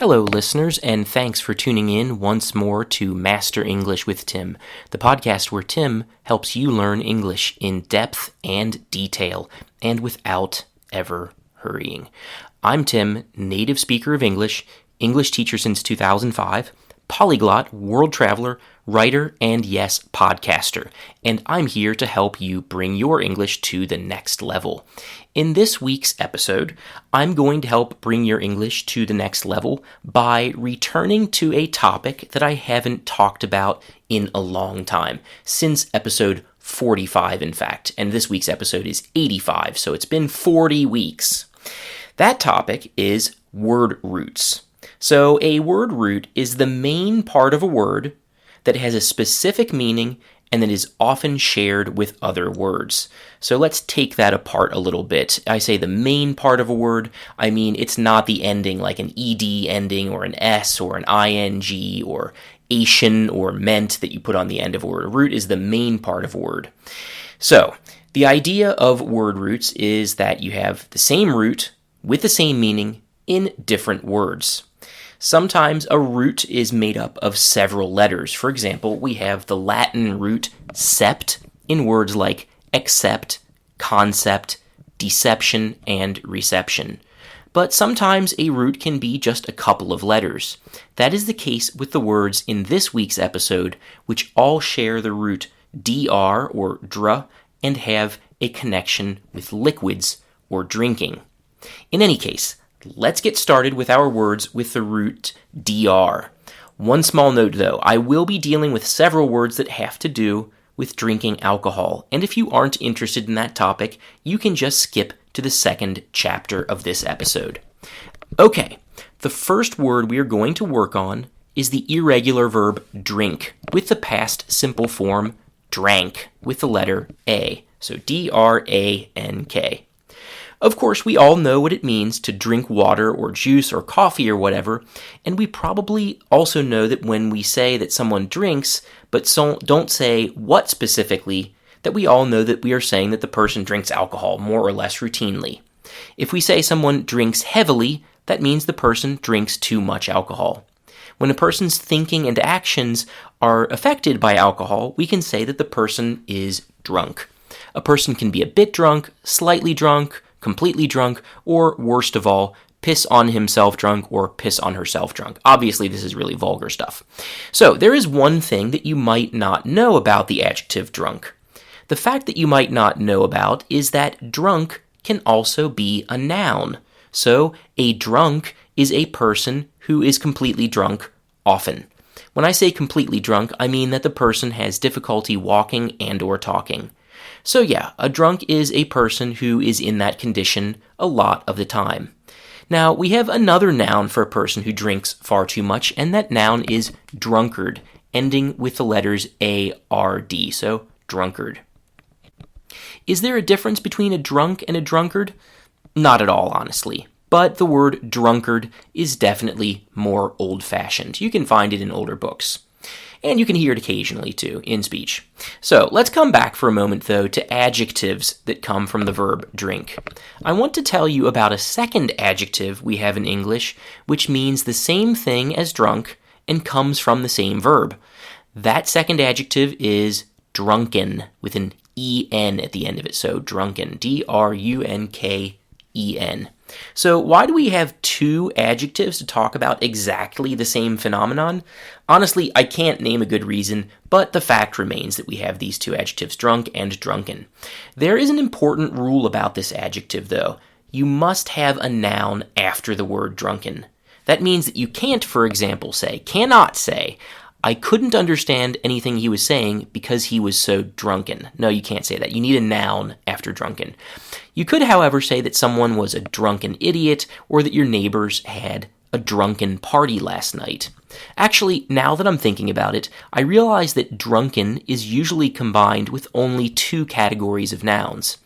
Hello, listeners, and thanks for tuning in once more to Master English with Tim, the podcast where Tim helps you learn English in depth and detail, and without ever hurrying. I'm Tim, native speaker of English, English teacher since 2005, polyglot, world traveler, writer, and yes, podcaster, and I'm here to help you bring your English to the next level. In this week's episode, I'm going to help bring your English to the next level by returning to a topic that I haven't talked about in a long time, since episode 45, in fact, and this week's episode is 85, so it's been 40 weeks. That topic is word roots. So a word root is the main part of a word that has a specific meaning and that is often shared with other words. So let's take that apart a little bit. I say the main part of a word, I mean it's not the ending like an ed ending or an s or an ing or ation or ment that you put on the end of a word. A root is the main part of a word. So the idea of word roots is that you have the same root with the same meaning in different words. Sometimes a root is made up of several letters. For example, we have the Latin root sept in words like accept, concept, deception, and reception. But sometimes a root can be just a couple of letters. That is the case with the words in this week's episode, which all share the root dr or dr and have a connection with liquids or drinking. In any case, let's get started with our words with the root dr. One small note though, I will be dealing with several words that have to do with drinking alcohol, and if you aren't interested in that topic, you can just skip to the second chapter of this episode. Okay, the first word we are going to work on is the irregular verb drink, with the past simple form drank, with the letter A, so D-R-A-N-K. Of course, we all know what it means to drink water or juice or coffee or whatever, and we probably also know that when we say that someone drinks, but don't say what specifically, that we all know that we are saying that the person drinks alcohol more or less routinely. If we say someone drinks heavily, that means the person drinks too much alcohol. When a person's thinking and actions are affected by alcohol, we can say that the person is drunk. A person can be a bit drunk, slightly drunk, completely drunk, or worst of all, piss on himself drunk or piss on herself drunk. Obviously, this is really vulgar stuff. So, there is one thing that you might not know about the adjective drunk. The fact that you might not know about is that drunk can also be a noun. So, a drunk is a person who is completely drunk often. When I say completely drunk, I mean that the person has difficulty walking and or talking. So yeah, a drunk is a person who is in that condition a lot of the time. Now, we have another noun for a person who drinks far too much, and that noun is drunkard, ending with the letters A-R-D, so drunkard. Is there a difference between a drunk and a drunkard? Not at all, honestly. But the word drunkard is definitely more old-fashioned. You can find it in older books. And you can hear it occasionally, too, in speech. So, let's come back for a moment, though, to adjectives that come from the verb drink. I want to tell you about a second adjective we have in English, which means the same thing as drunk and comes from the same verb. That second adjective is drunken, with an E-N at the end of it, so drunken, D-R-U-N-K-E-N. So why do we have two adjectives to talk about exactly the same phenomenon? Honestly, I can't name a good reason, but the fact remains that we have these two adjectives, drunk and drunken. There is an important rule about this adjective, though. You must have a noun after the word drunken. That means that you can't, for example, cannot say, I couldn't understand anything he was saying because he was so drunken. No, you can't say that. You need a noun after drunken. You could, however, say that someone was a drunken idiot or that your neighbors had a drunken party last night. Actually, now that I'm thinking about it, I realize that drunken is usually combined with only two categories of nouns.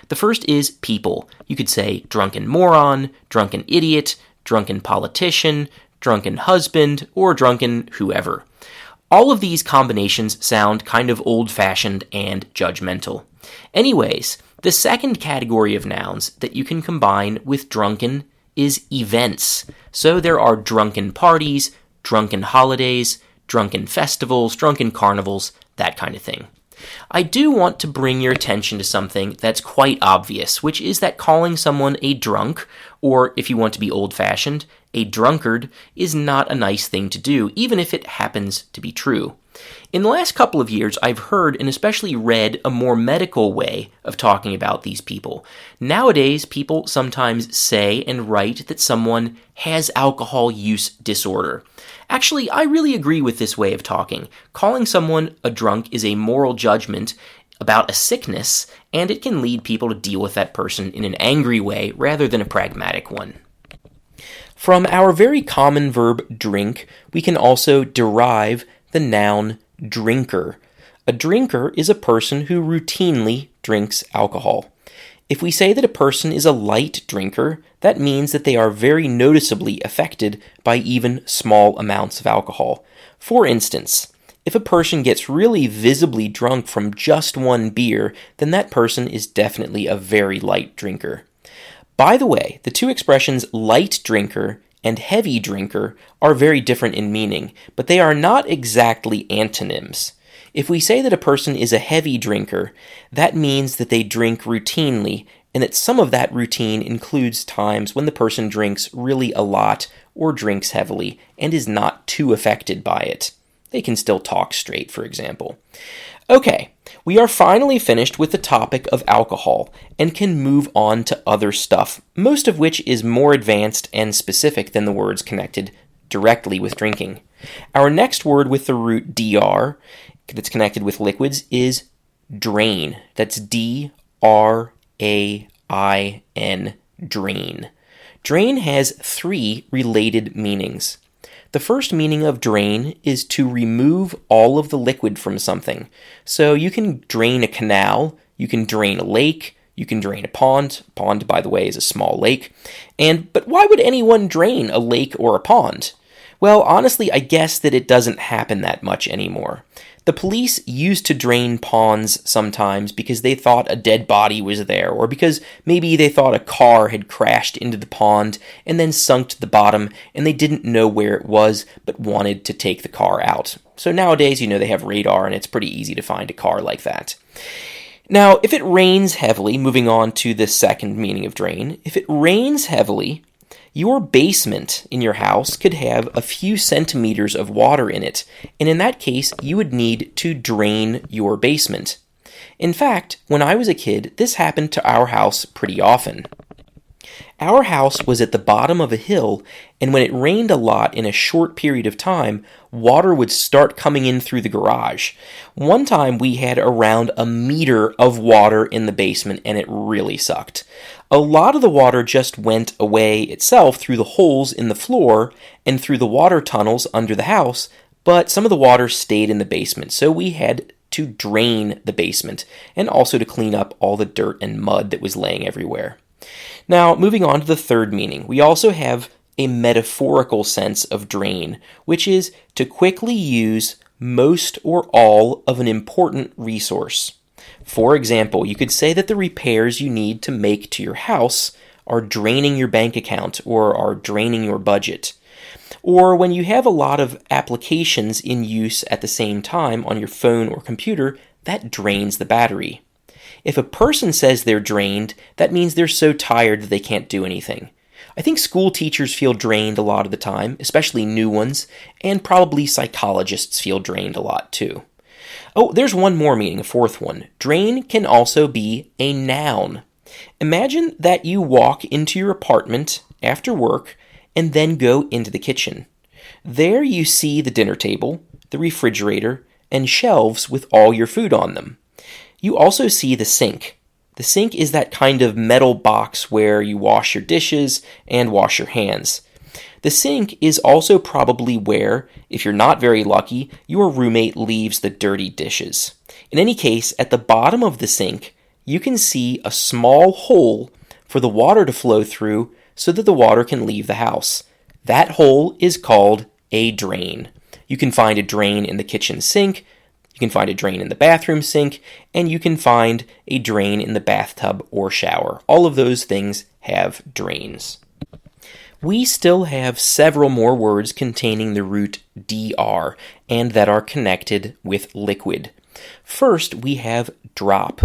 The first is people. You could say drunken moron, drunken idiot, drunken politician, drunken husband, or drunken whoever. All of these combinations sound kind of old-fashioned and judgmental. Anyways, the second category of nouns that you can combine with drunken is events. So there are drunken parties, drunken holidays, drunken festivals, drunken carnivals, that kind of thing. I do want to bring your attention to something that's quite obvious, which is that calling someone a drunk, or if you want to be old-fashioned, a drunkard, is not a nice thing to do, even if it happens to be true. In the last couple of years, I've heard and especially read a more medical way of talking about these people. Nowadays, people sometimes say and write that someone has alcohol use disorder. Actually, I really agree with this way of talking. Calling someone a drunk is a moral judgment about a sickness, and it can lead people to deal with that person in an angry way rather than a pragmatic one. From our very common verb drink, we can also derive the noun drinker. A drinker is a person who routinely drinks alcohol. If we say that a person is a light drinker, that means that they are very noticeably affected by even small amounts of alcohol. For instance, if a person gets really visibly drunk from just one beer, then that person is definitely a very light drinker. By the way, the two expressions light drinker and heavy drinker are very different in meaning, but they are not exactly antonyms. If we say that a person is a heavy drinker, that means that they drink routinely, and that some of that routine includes times when the person drinks really a lot or drinks heavily and is not too affected by it. They can still talk straight, for example. Okay, we are finally finished with the topic of alcohol and can move on to other stuff, most of which is more advanced and specific than the words connected directly with drinking. Our next word with the root dr that's connected with liquids is drain. That's D-R-A-I-N, drain. Drain has three related meanings. The first meaning of drain is to remove all of the liquid from something. So you can drain a canal, you can drain a lake, you can drain a pond. A pond, by the way, is a small lake. But why would anyone drain a lake or a pond? Well, honestly, I guess that it doesn't happen that much anymore. The police used to drain ponds sometimes because they thought a dead body was there, or because maybe they thought a car had crashed into the pond and then sunk to the bottom, and they didn't know where it was, but wanted to take the car out. So nowadays, they have radar, and it's pretty easy to find a car like that. Now, if it rains heavily, moving on to the second meaning of drain, if it rains heavily, your basement in your house could have a few centimeters of water in it, and in that case, you would need to drain your basement. In fact, when I was a kid, this happened to our house pretty often. Our house was at the bottom of a hill, and when it rained a lot in a short period of time, water would start coming in through the garage. One time we had around a meter of water in the basement, and it really sucked. A lot of the water just went away itself through the holes in the floor and through the water tunnels under the house, but some of the water stayed in the basement, so we had to drain the basement and also to clean up all the dirt and mud that was laying everywhere. Now, moving on to the third meaning, we also have a metaphorical sense of drain, which is to quickly use most or all of an important resource. For example, you could say that the repairs you need to make to your house are draining your bank account or are draining your budget. Or when you have a lot of applications in use at the same time on your phone or computer, that drains the battery. If a person says they're drained, that means they're so tired that they can't do anything. I think school teachers feel drained a lot of the time, especially new ones, and probably psychologists feel drained a lot too. Oh, there's one more meaning, a fourth one. Drain can also be a noun. Imagine that you walk into your apartment after work and then go into the kitchen. There you see the dinner table, the refrigerator, and shelves with all your food on them. You also see the sink. The sink is that kind of metal box where you wash your dishes and wash your hands. The sink is also probably where, if you're not very lucky, your roommate leaves the dirty dishes. In any case, at the bottom of the sink, you can see a small hole for the water to flow through so that the water can leave the house. That hole is called a drain. You can find a drain in the kitchen sink, you can find a drain in the bathroom sink, and you can find a drain in the bathtub or shower. All of those things have drains. we still have several more words containing the root dr and that are connected with liquid. First, we have drop.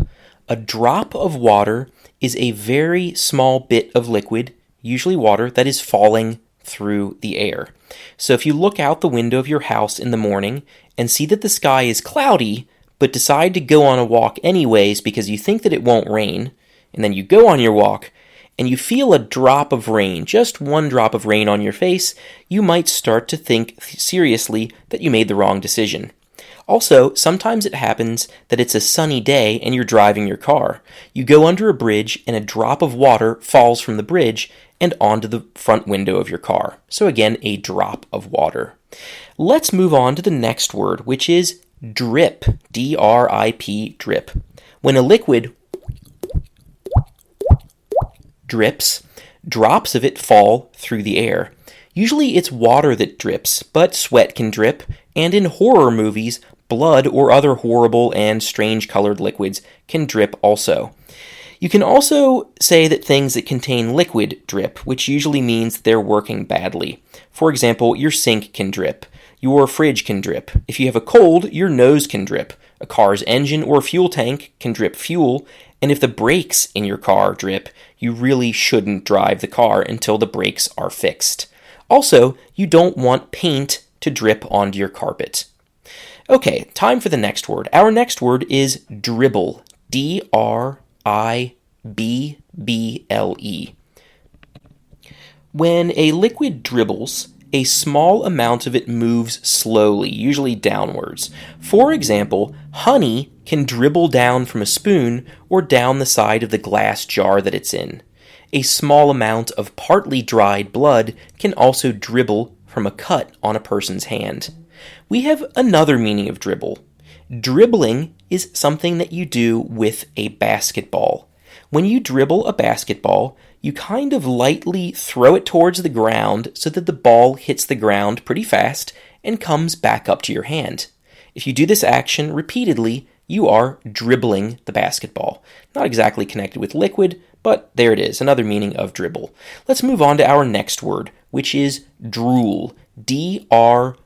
A drop of water is a very small bit of liquid, usually water, that is falling through the air. So if you look out the window of your house in the morning and see that the sky is cloudy, but decide to go on a walk anyways because you think that it won't rain, and then you go on your walk and you feel a drop of rain, just one drop of rain on your face, you might start to think seriously that you made the wrong decision. Also, sometimes it happens that it's a sunny day and you're driving your car. You go under a bridge and a drop of water falls from the bridge and onto the front window of your car. So again, a drop of water. Let's move on to the next word, which is drip. D-R-I-P, drip. When a liquid drips, drops of it fall through the air. Usually it's water that drips, but sweat can drip, and in horror movies, blood or other horrible and strange colored liquids can drip also. You can also say that things that contain liquid drip, which usually means they're working badly. For example, your sink can drip. Your fridge can drip. If you have a cold, your nose can drip. A car's engine or fuel tank can drip fuel, and if the brakes in your car drip, you really shouldn't drive the car until the brakes are fixed. Also, you don't want paint to drip onto your carpet. Okay, time for the next word. Our next word is dribble. D-R-I-B-B-L-E. When a liquid dribbles, a small amount of it moves slowly, usually downwards. For example, honey can dribble down from a spoon or down the side of the glass jar that it's in. A small amount of partly dried blood can also dribble from a cut on a person's hand. We have another meaning of dribble. Dribbling is something that you do with a basketball. When you dribble a basketball, you kind of lightly throw it towards the ground so that the ball hits the ground pretty fast and comes back up to your hand. If you do this action repeatedly, you are dribbling the basketball. Not exactly connected with liquid, but there it is, another meaning of dribble. Let's move on to our next word, which is drool. D-R-O-O-L.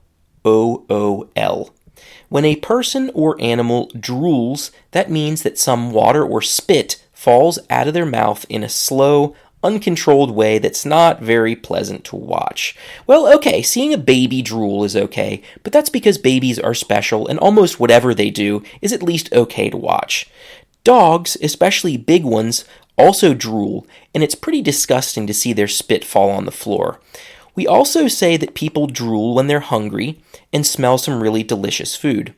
When a person or animal drools, that means that some water or spit falls out of their mouth in a slow, uncontrolled way that's not very pleasant to watch. Well, okay, seeing a baby drool is okay, but that's because babies are special and almost whatever they do is at least okay to watch. Dogs, especially big ones, also drool, and it's pretty disgusting to see their spit fall on the floor. We also say that people drool when they're hungry and smell some really delicious food.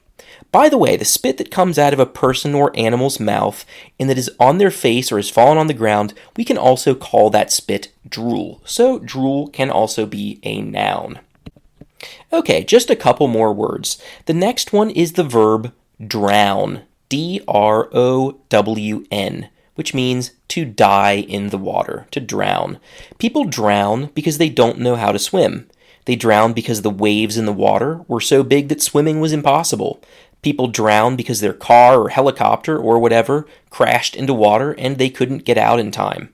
By the way, the spit that comes out of a person or animal's mouth and that is on their face or has fallen on the ground, we can also call that spit drool. So drool can also be a noun. Okay, just a couple more words. The next one is the verb drown. D-R-O-W-N, which means to die in the water, to drown. People drown because they don't know how to swim. They drown because the waves in the water were so big that swimming was impossible. People drown because their car or helicopter or whatever crashed into water and they couldn't get out in time.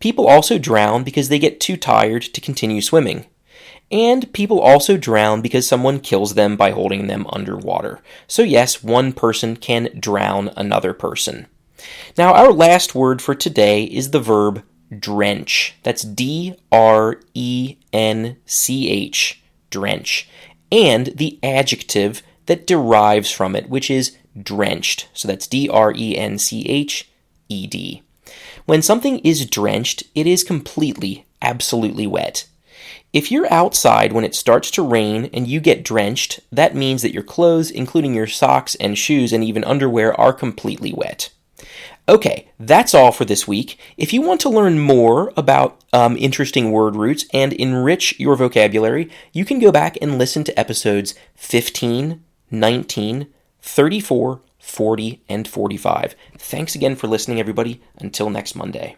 People also drown because they get too tired to continue swimming. And people also drown because someone kills them by holding them underwater. So yes, one person can drown another person. Now, our last word for today is the verb drench. That's D-R-E-N-C-H, drench. And the adjective that derives from it, which is drenched. So that's D-R-E-N-C-H-E-D. When something is drenched, it is completely, absolutely wet. If you're outside when it starts to rain and you get drenched, that means that your clothes, including your socks and shoes and even underwear, are completely wet. Okay, that's all for this week. If you want to learn more about interesting word roots and enrich your vocabulary, you can go back and listen to episodes 15, 19, 34, 40, and 45. Thanks again for listening, everybody. Until next Monday.